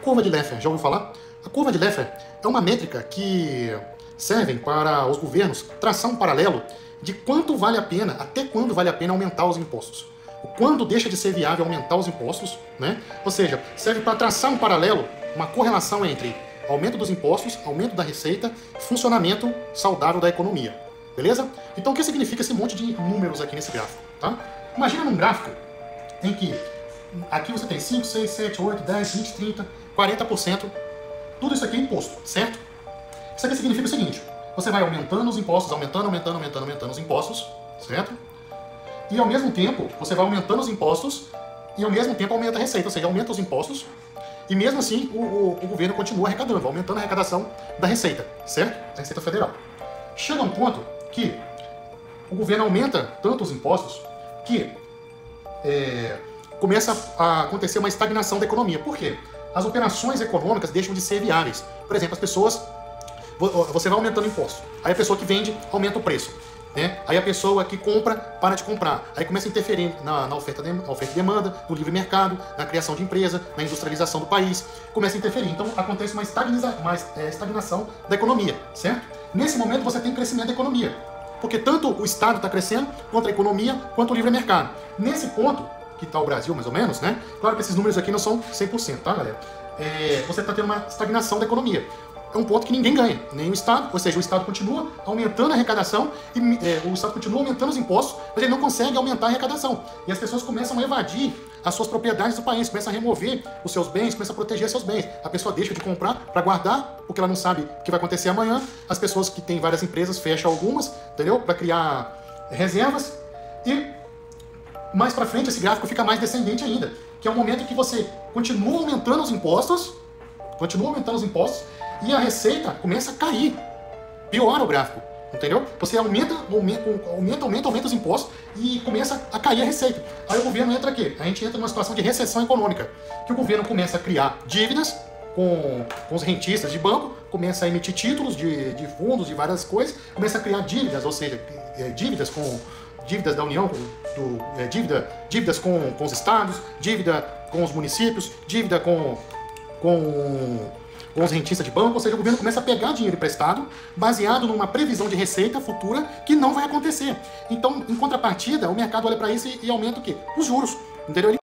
Curva de Laffer, já ouviu falar? A curva de Laffer é uma métrica que serve para os governos traçar um paralelo de quanto vale a pena, até quando vale a pena aumentar os impostos. Quando deixa de ser viável aumentar os impostos, né? Ou seja, serve para traçar um paralelo, uma correlação entre aumento dos impostos, aumento da receita e funcionamento saudável da economia. Beleza? Então o que significa esse monte de números aqui nesse gráfico? Tá? Imagina num gráfico em que aqui você tem 5, 6, 7, 8, 10, 20, 30, 40%. Tudo isso aqui é imposto, certo? Isso aqui significa o seguinte: você vai aumentando os impostos, aumentando os impostos, certo? E ao mesmo tempo, você vai aumentando os impostos e ao mesmo tempo aumenta a receita, ou seja, aumenta os impostos e mesmo assim o governo continua arrecadando, aumentando a arrecadação da receita, certo? Da Receita Federal. Chega um ponto que o governo aumenta tanto os impostos que começa a acontecer uma estagnação da economia. Por quê? As operações econômicas deixam de ser viáveis. Por exemplo, as pessoas... Você vai aumentando imposto. Aí a pessoa que vende aumenta o preço. Né? Aí a pessoa que compra para de comprar. Aí começa a interferir na oferta e demanda, no livre mercado, na criação de empresa, na industrialização do país. Começa a interferir. Então acontece uma estagnação da economia, certo? Nesse momento você tem crescimento da economia. Porque tanto o Estado está crescendo, quanto a economia, quanto o livre mercado. Nesse ponto, que está o Brasil mais ou menos, né? Claro que esses números aqui não são 100%, tá, galera? Você está tendo uma estagnação da economia. É um ponto que ninguém ganha, nem o Estado, ou seja, o Estado continua aumentando a arrecadação e o Estado continua aumentando os impostos, mas ele não consegue aumentar a arrecadação. E as pessoas começam a evadir as suas propriedades do país, começam a remover os seus bens, começam a proteger seus bens. A pessoa deixa de comprar para guardar, porque ela não sabe o que vai acontecer amanhã. As pessoas que têm várias empresas fecham algumas, entendeu? Para criar reservas. E mais para frente esse gráfico fica mais descendente ainda, que é o momento em que você continua aumentando os impostos, e a receita começa a cair. Piora o gráfico, entendeu? Você aumenta os impostos e começa a cair a receita. Aí o governo entra aqui. A gente entra numa situação de recessão econômica, que o governo começa a criar dívidas com os rentistas de banco, começa a emitir títulos de fundos e várias coisas, começa a criar dívidas, ou seja, dívidas da União, dívidas com os estados, dívida com os municípios, dívida com os rentistas de banco, ou seja, o governo começa a pegar dinheiro emprestado baseado numa previsão de receita futura que não vai acontecer. Então, em contrapartida, o mercado olha para isso e aumenta o quê? Os juros, entendeu?